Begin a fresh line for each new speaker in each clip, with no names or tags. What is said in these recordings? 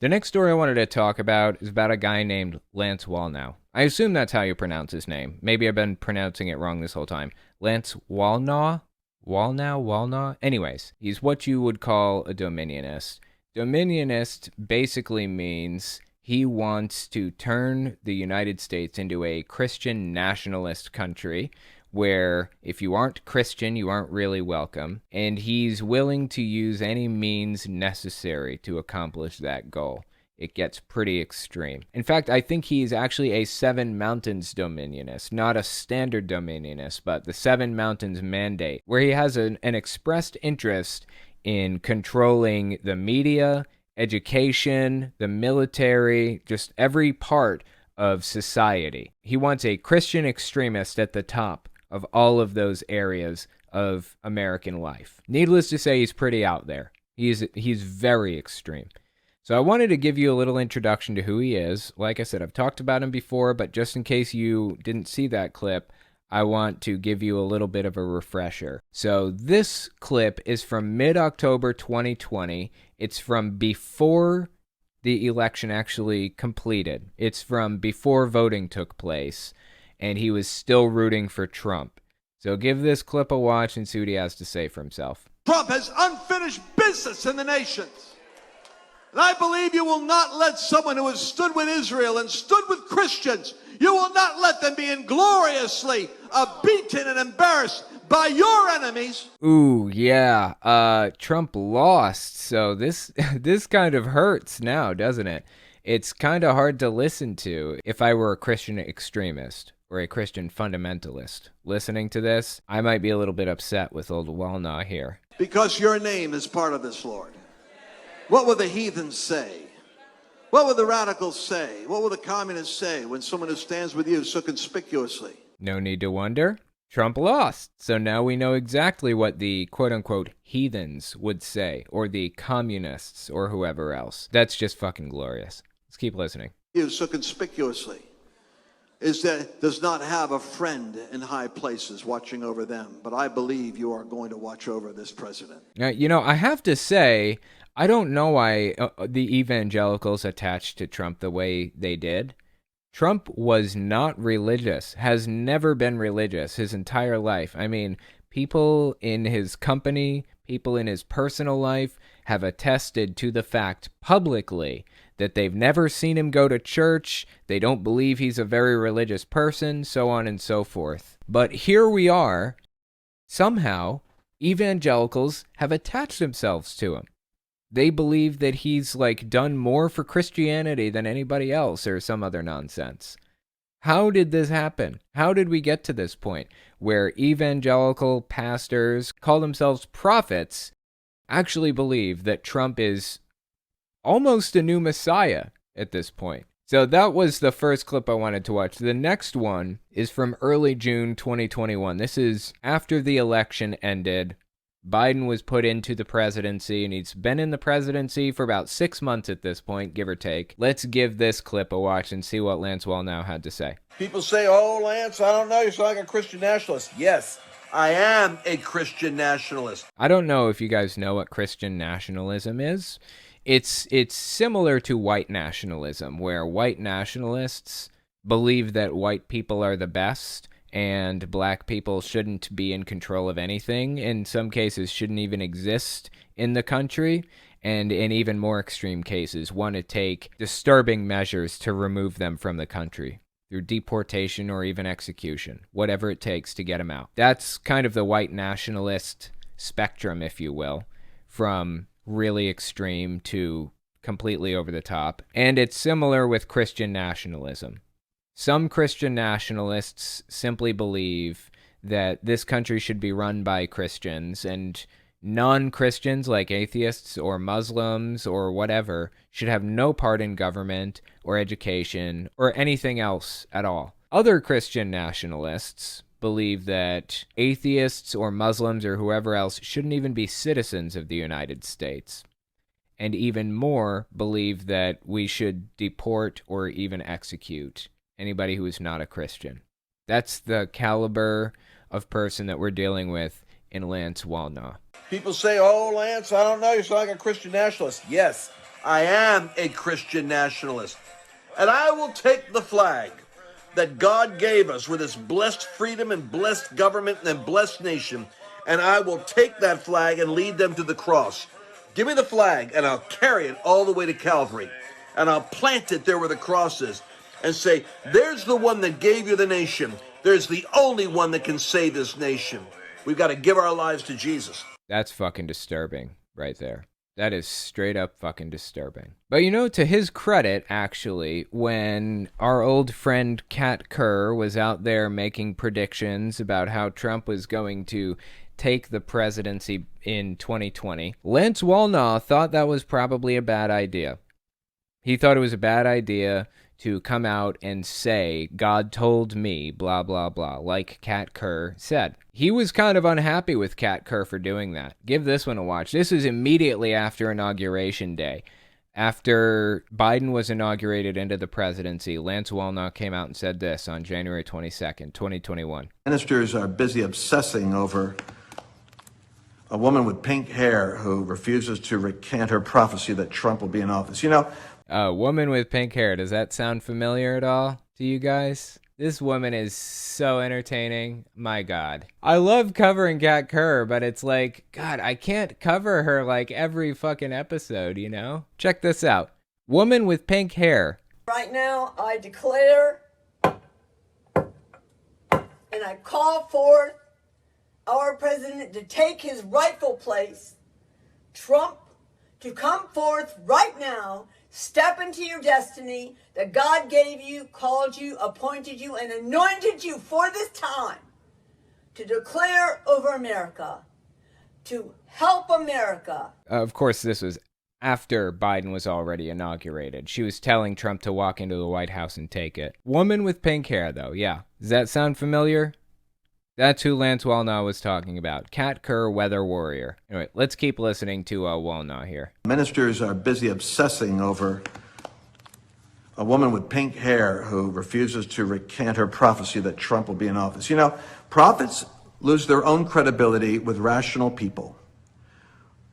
The next story I wanted to talk about is about a guy named Lance Wallnau. I assume that's how you pronounce his name. Maybe I've been pronouncing it wrong this whole time. Lance Wallnau? Wallnau? Anyways, he's what you would call a dominionist. Dominionist basically means he wants to turn the United States into a Christian nationalist country where if you aren't Christian, you aren't really welcome. And he's willing to use any means necessary to accomplish that goal. It gets pretty extreme. In fact, I think he's actually a Seven Mountains dominionist, not a standard dominionist, but the Seven Mountains mandate, where he has an expressed interest in controlling the media, education, the military, just every part of society. He wants a Christian extremist at the top of all of those areas of American life. Needless to say, he's pretty out there. He's very extreme. So I wanted to give you a little introduction to who he is. Like I said, I've talked about him before, but just in case you didn't see that clip, I want to give you a little bit of a refresher. So this clip is from mid-October 2020. It's from before the election actually completed. It's from before voting took place, and he was still rooting for Trump. So give this clip a watch and see what he has to say for himself.
Trump has unfinished business in the nations. And I believe you will not let someone who has stood with Israel and stood with Christians, you will not let them be ingloriously beaten and embarrassed by your enemies.
Ooh, yeah. Trump lost, so this kind of hurts now, doesn't it? It's kind of hard to listen to if I were a Christian extremist or a Christian fundamentalist. Listening to this, I might be a little bit upset with old Wallnau here.
Because your name is part of this, Lord. What will the heathens say? What will the radicals say? What will the communists say when someone who stands with you so conspicuously?
No need to wonder. Trump lost. So now we know exactly what the quote-unquote heathens would say, or the communists, or whoever else. That's just fucking glorious. Let's keep listening.
You so conspicuously is that does not have a friend in high places watching over them. But I believe you are going to watch over this president.
Now, I have to say, I don't know why the evangelicals attached to Trump the way they did. Trump was not religious, has never been religious his entire life. I mean, people in his company, people in his personal life have attested to the fact publicly that they've never seen him go to church, they don't believe he's a very religious person, so on and so forth. But here we are, somehow, evangelicals have attached themselves to him. They believe that he's done more for Christianity than anybody else or some other nonsense. How did this happen? How did we get to this point where evangelical pastors call themselves prophets actually believe that Trump is almost a new messiah at this point? So that was the first clip I wanted to watch. The next one is from early June 2021. This is after the election ended. Biden was put into the presidency, and he's been in the presidency for about 6 months at this point, give or take. Let's give this clip a watch and see what Lance Wallnau had to say.
People say, oh, Lance, I don't know, you sound like a Christian nationalist. Yes, I am a Christian nationalist.
I don't know if you guys know what Christian nationalism is. It's similar to white nationalism, where white nationalists believe that white people are the best, and black people shouldn't be in control of anything, in some cases shouldn't even exist in the country, and in even more extreme cases want to take disturbing measures to remove them from the country through deportation or even execution, whatever it takes to get them out. That's kind of the white nationalist spectrum, if you will, from really extreme to completely over the top. And it's similar with Christian nationalism. Some Christian nationalists simply believe that this country should be run by Christians, and non-Christians like atheists or Muslims or whatever should have no part in government or education or anything else at all. Other Christian nationalists believe that atheists or Muslims or whoever else shouldn't even be citizens of the United States. And even more, believe that we should deport or even execute anybody who is not a Christian. That's the caliber of person that we're dealing with in Lance Wallnau.
People say, oh, Lance, I don't know, you sound like a Christian nationalist. Yes, I am a Christian nationalist. And I will take the flag that God gave us with its blessed freedom and blessed government and blessed nation, and I will take that flag and lead them to the cross. Give me the flag, and I'll carry it all the way to Calvary, and I'll plant it there where the cross is, and say, there's the one that gave you the nation. There's the only one that can save this nation. We've got to give our lives to Jesus.
That's fucking disturbing right there. That is straight up fucking disturbing. But you know, to his credit, actually, when our old friend Kat Kerr was out there making predictions about how Trump was going to take the presidency in 2020, Lance Wallnau thought that was probably a bad idea. He thought it was a bad idea to come out and say, God told me, blah, blah, blah, like Kat Kerr said. He was kind of unhappy with Kat Kerr for doing that. Give this one a watch. This is immediately after Inauguration Day. After Biden was inaugurated into the presidency, Lance Wallnau came out and said this on January 22nd, 2021.
Ministers are busy obsessing over a woman with pink hair who refuses to recant her prophecy that Trump will be in office. You know,
A woman with pink hair. Does that sound familiar at all to you guys? This woman is so entertaining. My God. I love covering Kat Kerr, but it's like, God, I can't cover her like every fucking episode, you know? Check this out. Woman with pink hair.
Right now, I declare and I call forth our president to take his rightful place, Trump, to come forth right now. Step into your destiny that God gave you, called you, appointed you, and anointed you for this time to declare over America, to help America.
Of course, this was after Biden was already inaugurated. She was telling Trump to walk into the White House and take it. Woman with pink hair, though, yeah. Does that sound familiar? That's who Lance Wallnau was talking about. Kat Kerr, weather warrior. Anyway, let's keep listening to Wallnau here.
ministers are busy obsessing over a woman with pink hair who refuses to recant her prophecy that Trump will be in office. You know, prophets lose their own credibility with rational people.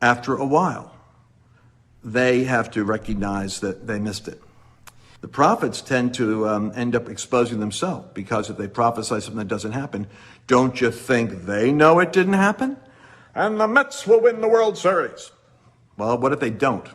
After a while, they have to recognize that they missed it. The prophets tend to end up exposing themselves because if they prophesy something that doesn't happen, don't you think they know it didn't happen? And the Mets will win the World Series. Well, what if they don't?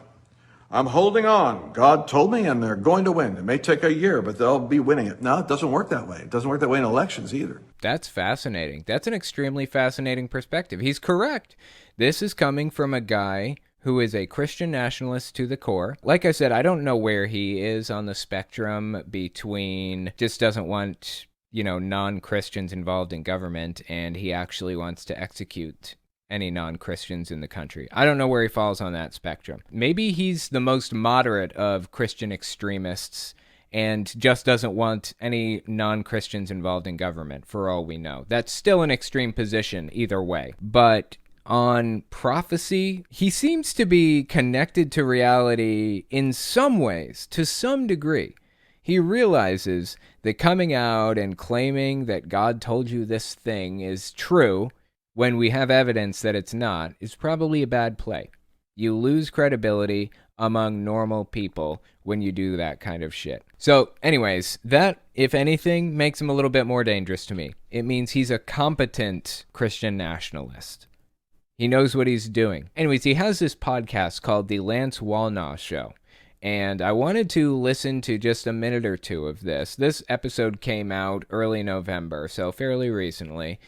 I'm holding on. God told me, and they're going to win. It may take a year, but they'll be winning it. No, it doesn't work that way. It doesn't work that way in elections either.
That's fascinating. That's an extremely fascinating perspective. He's correct. This is coming from a guy who is a Christian nationalist to the core. Like I said, I don't know where he is on the spectrum between just doesn't want, non-Christians involved in government and he actually wants to execute any non-Christians in the country. I don't know where he falls on that spectrum. Maybe he's the most moderate of Christian extremists and just doesn't want any non-Christians involved in government, for all we know. That's still an extreme position either way. But on prophecy, he seems to be connected to reality in some ways, to some degree. He realizes that coming out and claiming that God told you this thing is true when we have evidence that it's not is probably a bad play. You lose credibility among normal people when you do that kind of shit. So anyways, that, if anything, makes him a little bit more dangerous to me. It means he's a competent Christian nationalist. He knows what he's doing. Anyways, he has this podcast called The Lance Wallnau Show. And I wanted to listen to just a minute or two of this. This episode came out early November, so fairly recently.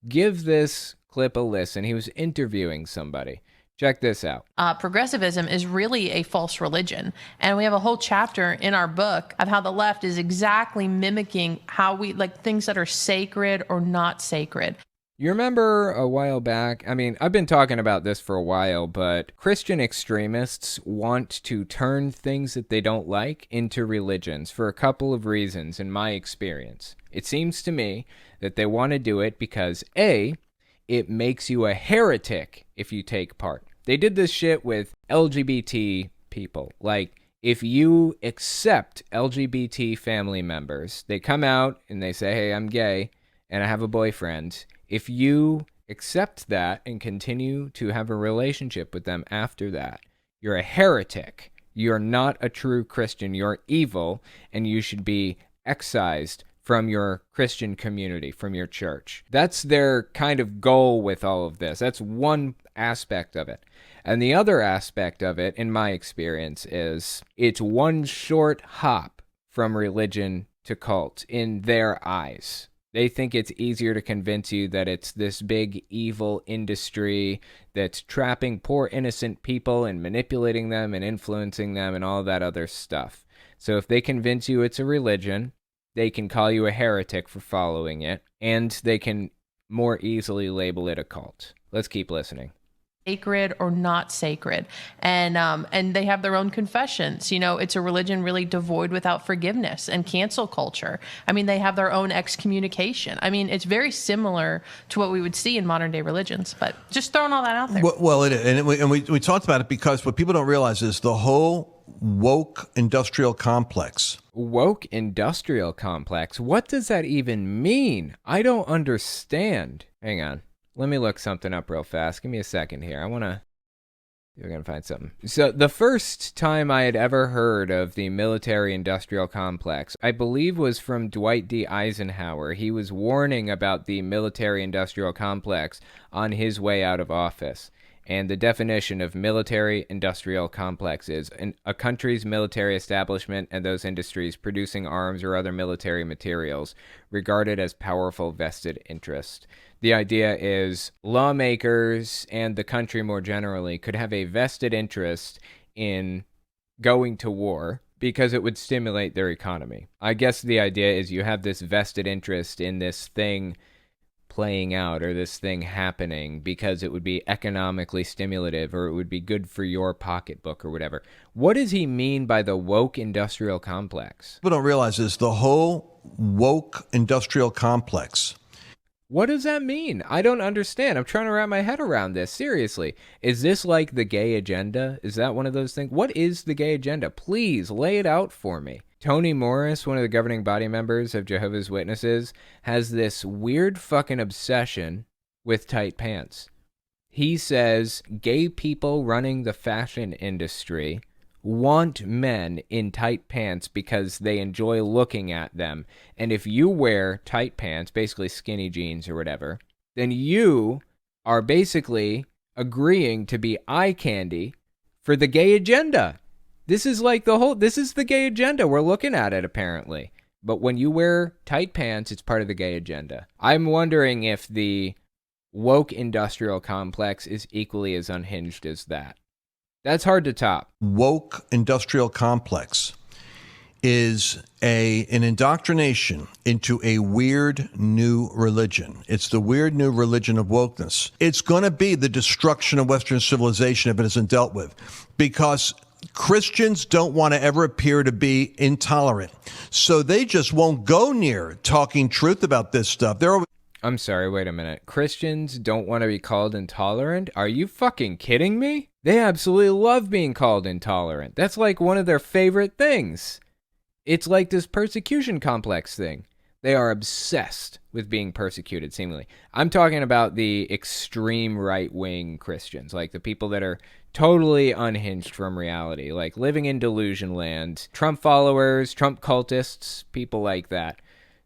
Give this clip a listen. He was interviewing somebody. Check this out.
Progressivism is really a false religion. And we have a whole chapter in our book of how the left is exactly mimicking how we like things that are sacred or not sacred.
You remember a while back, I've been talking about this for a while, but Christian extremists want to turn things that they don't like into religions for a couple of reasons, in my experience. It seems to me that they want to do it because, A, it makes you a heretic if you take part. They did this shit with LGBT people. Like, if you accept LGBT family members, they come out and they say, hey, I'm gay and I have a boyfriend. If you accept that and continue to have a relationship with them after that, you're a heretic. You're not a true Christian. You're evil, and you should be excised from your Christian community, from your church. That's their kind of goal with all of this. That's one aspect of it. And the other aspect of it, in my experience, is it's one short hop from religion to cult in their eyes. They think it's easier to convince you that it's this big evil industry that's trapping poor innocent people and manipulating them and influencing them and all that other stuff. So if they convince you it's a religion, they can call you a heretic for following it, and they can more easily label it a cult. Let's keep listening.
Sacred or not sacred, and they have their own confessions. It's a religion really devoid without forgiveness and cancel culture. I mean, they have their own excommunication. I mean, it's very similar to what we would see in modern day religions. But just throwing all that out there.
Well, it is, and we talked about it because what people don't realize is the whole woke industrial complex.
Woke industrial complex? What does that even mean? I don't understand. Hang on. Let me look something up real fast. Give me a second here. We're going to find something. So the first time I had ever heard of the military-industrial complex, I believe was from Dwight D. Eisenhower. He was warning about the military-industrial complex on his way out of office. And the definition of military-industrial complex is a country's military establishment and those industries producing arms or other military materials regarded as powerful vested interest. The idea is lawmakers and the country more generally could have a vested interest in going to war because it would stimulate their economy. I guess the idea is you have this vested interest in this thing playing out or this thing happening because it would be economically stimulative or it would be good for your pocketbook or whatever. What does he mean by the woke industrial complex?
People don't realize is the whole woke industrial complex.
What does that mean? I don't understand. I'm trying to wrap my head around this. Seriously. Is this like the gay agenda? Is that one of those things? What is the gay agenda? Please lay it out for me. Tony Morris, one of the governing body members of Jehovah's Witnesses, has this weird fucking obsession with tight pants. He says gay people running the fashion industry want men in tight pants because they enjoy looking at them. And if you wear tight pants, basically skinny jeans or whatever, then you are basically agreeing to be eye candy for the gay agenda. This is the gay agenda. We're looking at it apparently. But when you wear tight pants, it's part of the gay agenda. I'm wondering if the woke industrial complex is equally as unhinged as that. That's hard to top.
Woke industrial complex is an indoctrination into a weird new religion. It's the weird new religion of wokeness. It's going to be the destruction of Western civilization if it isn't dealt with, because Christians don't want to ever appear to be intolerant. So they just won't go near talking truth about this stuff.
I'm sorry, wait a minute. Christians don't want to be called intolerant? Are you fucking kidding me? They absolutely love being called intolerant. That's like one of their favorite things. It's like this persecution complex thing. They are obsessed with being persecuted, seemingly. I'm talking about the extreme right-wing Christians, like the people that are totally unhinged from reality, like living in delusion land, Trump followers, Trump cultists, people like that.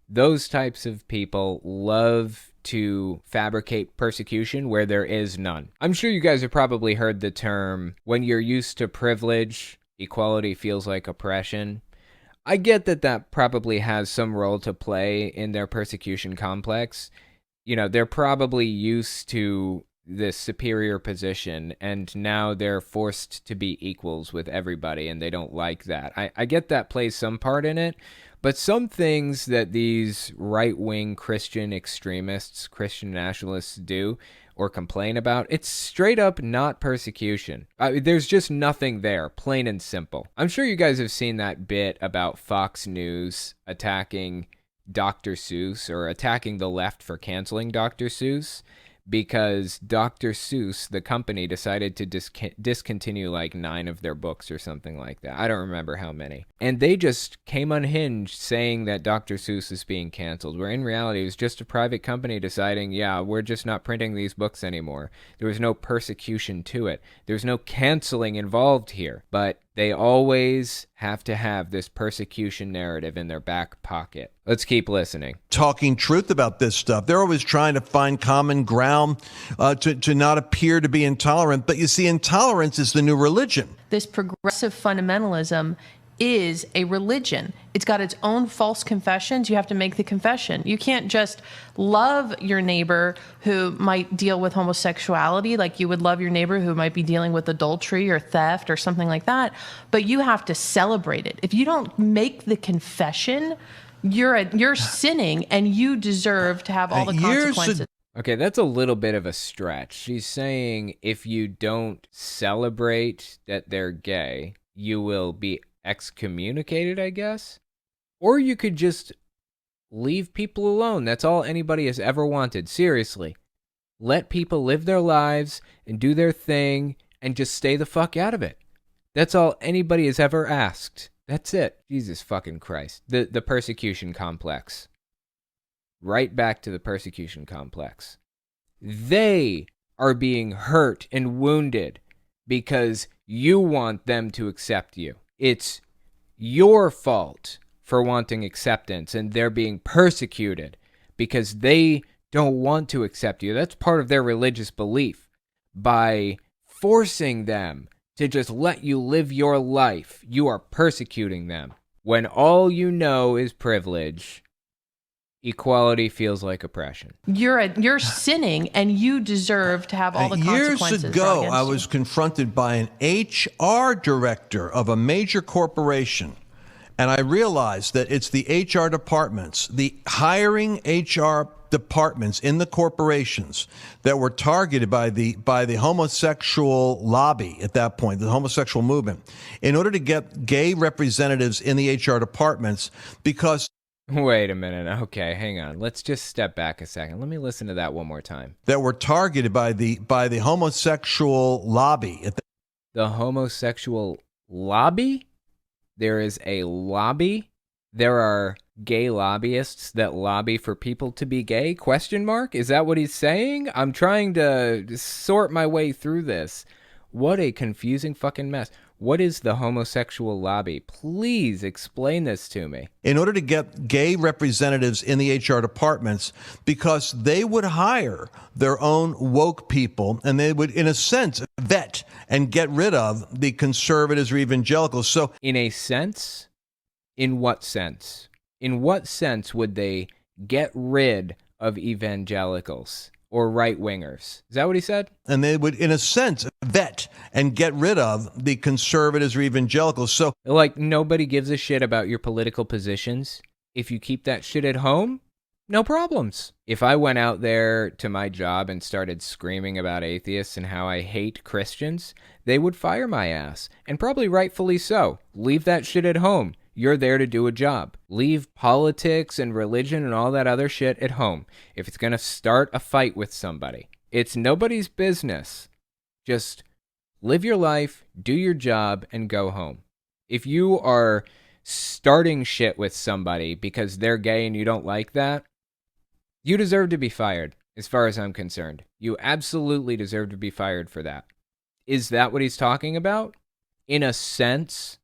Those types of people love to fabricate persecution where there is none. I'm sure you guys have probably heard the term, when you're used to privilege, equality feels like oppression. I get that probably has some role to play in their persecution complex. You know, they're probably used to this superior position, and now they're forced to be equals with everybody, and they don't like that. I get that plays some part in it, but some things that these right-wing Christian extremists, Christian nationalists do or complain about, it's straight up not persecution. There's just nothing there, plain and simple. I'm sure you guys have seen that bit about Fox News attacking Dr. Seuss, or attacking the left for canceling Dr. Seuss, because Dr. Seuss, the company, decided to discontinue like 9 of their books or something like that. I don't remember how many. And they just came unhinged saying that Dr. Seuss is being canceled, where in reality it was just a private company deciding, yeah, we're just not printing these books anymore. There was no persecution to it. There's no canceling involved here. But They always have to have this persecution narrative in their back pocket. Let's keep listening.
Talking truth about this stuff. They're always trying to find common ground to not appear to be intolerant. But you see, intolerance is the new religion.
This progressive fundamentalism is a religion. It's got its own false confessions. You have to make the confession. You can't just love your neighbor who might deal with homosexuality like you would love your neighbor who might be dealing with adultery or theft or something like that. But you have to celebrate it. If you don't make the confession, you're sinning and you deserve to have all the consequences.
Okay, that's a little bit of a stretch. She's saying if you don't celebrate that they're gay, you will be excommunicated, I guess? Or you could just leave people alone. That's all anybody has ever wanted. Seriously. Let people live their lives and do their thing and just stay the fuck out of it. That's all anybody has ever asked. That's it. Jesus fucking Christ. The persecution complex. Right back to the persecution complex. They are being hurt and wounded because you want them to accept you. It's your fault for wanting acceptance, and they're being persecuted because they don't want to accept you. That's part of their religious belief. By forcing them to just let you live your life, you are persecuting them. When all you know is privilege, equality feels like oppression.
You're sinning, and you deserve to have all the consequences.
Years ago, I was confronted by an HR director of a major corporation, and I realized that it's the HR departments, the hiring HR departments in the corporations that were targeted by the homosexual lobby at that point, the homosexual movement, in order to get gay representatives in the HR departments because...
Wait a minute. Okay, hang on. Let's just step back a second. Let me listen to that one more time.
That were targeted by the homosexual lobby.
The homosexual lobby? There is a lobby? There are gay lobbyists that lobby for people to be gay? Question mark? Is that what he's saying? I'm trying to sort my way through this. What a confusing fucking mess. What is the homosexual lobby? Please explain this to me.
In order to get gay representatives in the HR departments, because they would hire their own woke people, and they would, in a sense, vet and get rid of the conservatives or evangelicals. So,
in a sense? In what sense? In what sense would they get rid of evangelicals? Or right-wingers. Is that what he said?
And they would, in a sense, vet and get rid of the conservatives or evangelicals. So,
like, nobody gives a shit about your political positions. If you keep that shit at home, no problems. If I went out there to my job and started screaming about atheists and how I hate Christians, they would fire my ass. And probably rightfully so. Leave that shit at home. You're there to do a job. Leave politics and religion and all that other shit at home. If it's going to start a fight with somebody, it's nobody's business. Just live your life, do your job, and go home. If you are starting shit with somebody because they're gay and you don't like that, you deserve to be fired, as far as I'm concerned. You absolutely deserve to be fired for that. Is that what he's talking about? In a sense,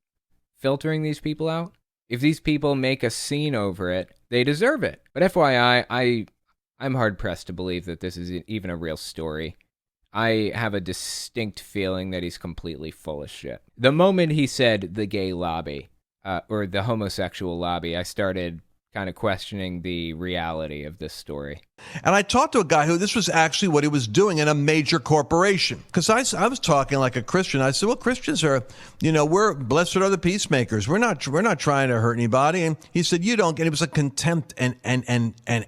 filtering these people out? If these people make a scene over it, they deserve it. But FYI, I'm hard-pressed to believe that this is even a real story. I have a distinct feeling that he's completely full of shit. The moment he said the gay lobby, or the homosexual lobby, I started kind of questioning the reality of this story.
And I talked to a guy who this was actually what he was doing in a major corporation. Because I was talking like a Christian. I said, well, Christians are, we're blessed are the peacemakers. We're not trying to hurt anybody. And he said, you don't get it. It was a contempt and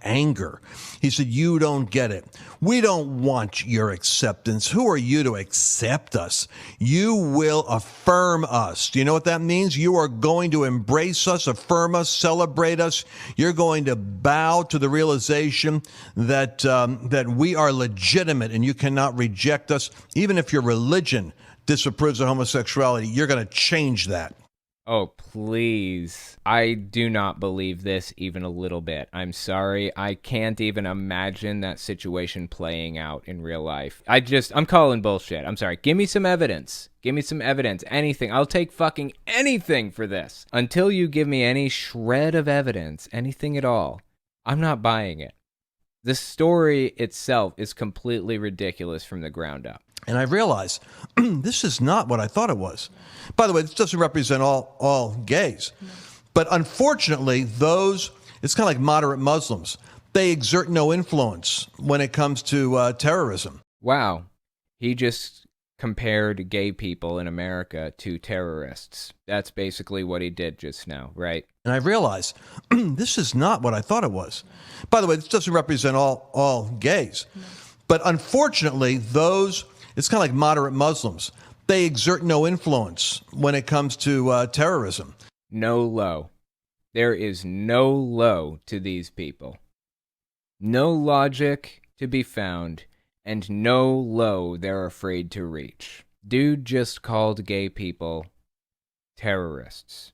anger. He said, you don't get it. We don't want your acceptance. Who are you to accept us? You will affirm us. Do you know what that means? You are going to embrace us, affirm us, celebrate us. You're going to bow to the realization that we are legitimate and you cannot reject us. Even if your religion disapproves of homosexuality, you're going to change that.
Oh, please. I do not believe this even a little bit. I'm sorry. I can't even imagine that situation playing out in real life. I'm calling bullshit. I'm sorry. Give me some evidence. Give me some evidence. Anything. I'll take fucking anything for this. Until you give me any shred of evidence, anything at all, I'm not buying it. The story itself is completely ridiculous from the ground up.
And I realized this is not what I thought it was. By the way, this doesn't represent all gays. But unfortunately, it's kind of like moderate Muslims. They exert no influence when it comes to terrorism.
Wow. He just compared gay people in America to terrorists. That's basically what he did just now, right?
And I realized this is not what I thought it was. By the way, this doesn't represent all gays. But unfortunately, it's kind of like moderate Muslims. They exert no influence when it comes to terrorism.
No low. There is no low to these people. No logic to be found, and no low they're afraid to reach. Dude just called gay people terrorists.